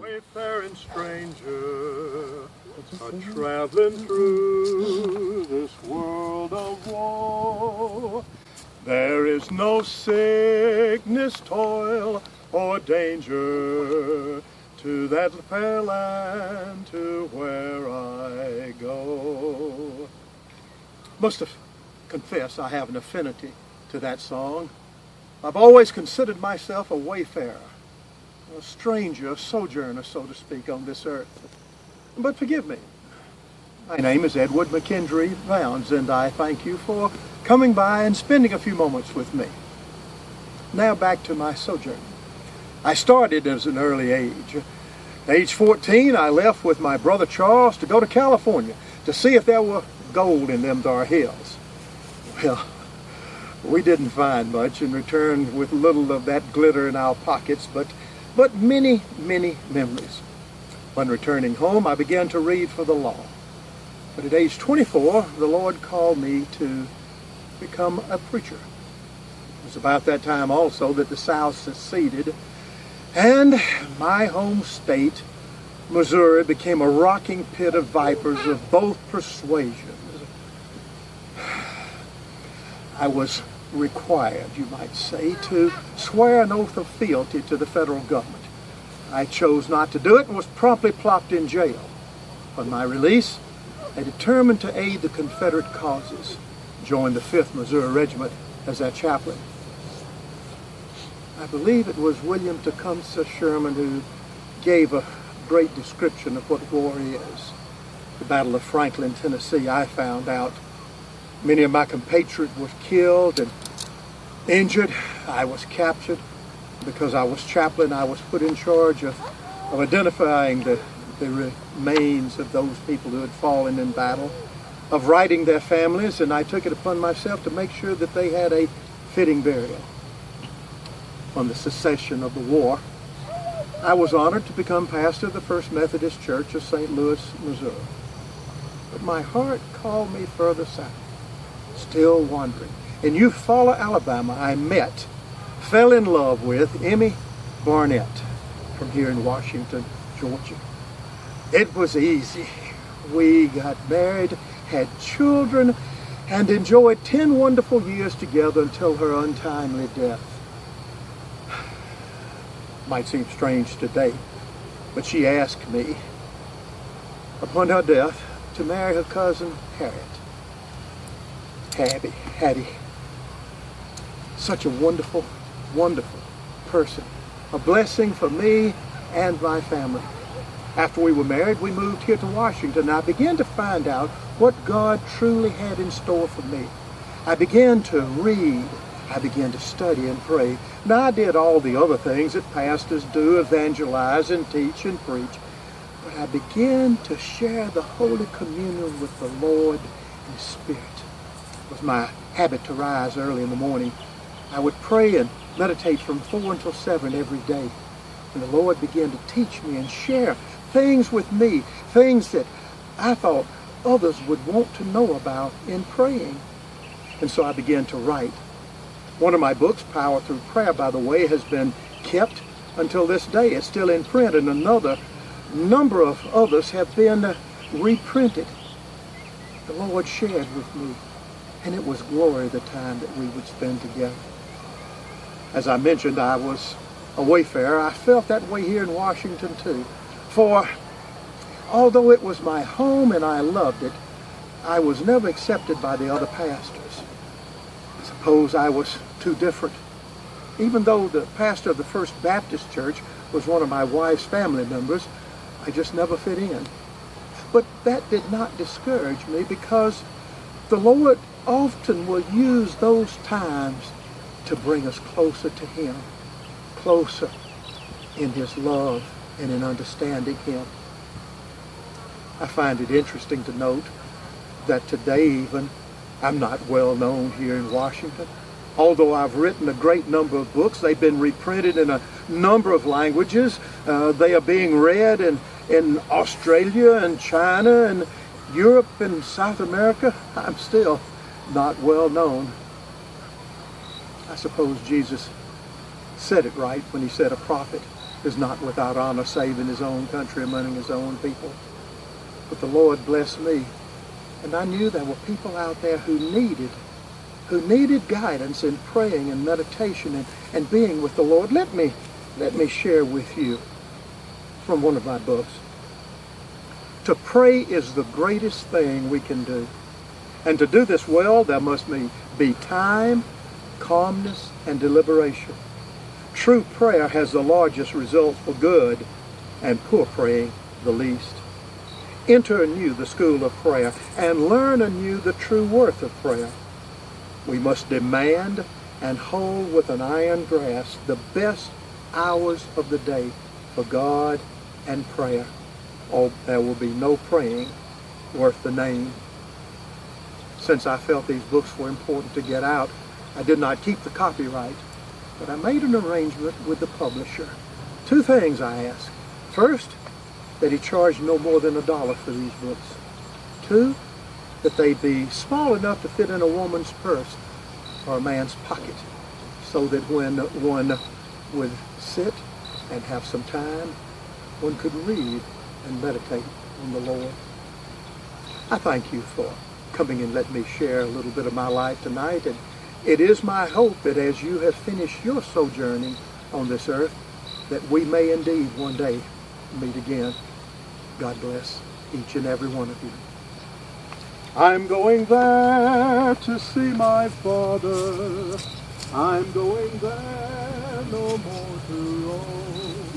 Wayfaring stranger, a-traveling through this world of woe. There is no sickness, toil, or danger to that fair land to where I go. Must have confessed I have an affinity to that song. I've always considered myself a wayfarer, a stranger, a sojourner, so to speak, on this earth. But forgive me. My name is Edward Mckendree Bounds, and I thank you for coming by and spending a few moments with me. Now back to my sojourn. I started at an early age. At age 14, I left with my brother Charles to go to California to see if there were gold in them there hills. Well, we didn't find much and returned with little of that glitter in our pockets, but many, many memories. When returning home, I began to read for the law. But at age 24, the Lord called me to become a preacher. It was about that time also that the South seceded, and my home state, Missouri, became a rocking pit of vipers of both persuasions. I was required, you might say, to swear an oath of fealty to the federal government. I chose not to do it and was promptly plopped in jail. On my release, I determined to aid the Confederate causes, joined the 5th Missouri Regiment as their chaplain. I believe it was William Tecumseh Sherman who gave a great description of what war is. The Battle of Franklin, Tennessee, I found out. Many of my compatriots were killed and injured. I was captured. Because I was chaplain, I was put in charge of identifying the remains of those people who had fallen in battle, of writing their families, and I took it upon myself to make sure that they had a fitting burial. On the cessation of the war, I was honored to become pastor of the First Methodist Church of St. Louis, Missouri. But my heart called me further south, still wandering. In Eufaula, Alabama, I fell in love with Emmy Barnett from here in Washington, Georgia. It was easy. We got married, had children, and enjoyed 10 wonderful years together until her untimely death. Might seem strange today, but she asked me, upon her death, to marry her cousin Harriet. Hattie. Such a wonderful, wonderful person. A blessing for me and my family. After we were married, we moved here to Washington, and I began to find out what God truly had in store for me. I began to read. I began to study and pray. Now, I did all the other things that pastors do, evangelize and teach and preach. But I began to share the Holy Communion with the Lord in the Spirit. It was my habit to rise early in the morning. I would pray and meditate from 4 until 7 every day. And the Lord began to teach me and share things with me, things that I thought others would want to know about in praying. And so I began to write. One of my books, Power Through Prayer, by the way, has been kept until this day. It's still in print, and another number of others have been reprinted. The Lord shared with me, and it was glory the time that we would spend together. As I mentioned, I was a wayfarer. I felt that way here in Washington too. For although it was my home and I loved it, I was never accepted by the other pastors. I suppose I was too different. Even though the pastor of the First Baptist Church was one of my wife's family members, I just never fit in. But that did not discourage me, because the Lord often will use those times to bring us closer to Him, closer in His love and in understanding Him. I find it interesting to note that today even, I'm not well known here in Washington. Although I've written a great number of books, they've been reprinted in a number of languages. They are being read in Australia and China and Europe and South America. I'm still not well known. I suppose Jesus said it right when He said a prophet is not without honor, save in his own country among his own people. But the Lord blessed me, and I knew there were people out there who needed guidance in praying and meditation and being with the Lord. Let me share with you from one of my books. To pray is the greatest thing we can do. And to do this well, there must be time, calmness, and deliberation. True prayer has the largest results for good, and poor praying the least. Enter anew the school of prayer, and learn anew the true worth of prayer. We must demand and hold with an iron grasp the best hours of the day for God and prayer, or there will be no praying worth the name. Since I felt these books were important to get out, I did not keep the copyright, but I made an arrangement with the publisher. Two things I asked. First, that he charged no more than $1 for these books. Two, that they be small enough to fit in a woman's purse or a man's pocket, so that when one would sit and have some time, one could read and meditate on the Lord. I thank you for coming and let me share a little bit of my life tonight, and it is my hope that as you have finished your sojourning on this earth, that we may indeed one day meet again. God bless each and every one of you. I'm going there to see my Father. I'm going there no more to roam.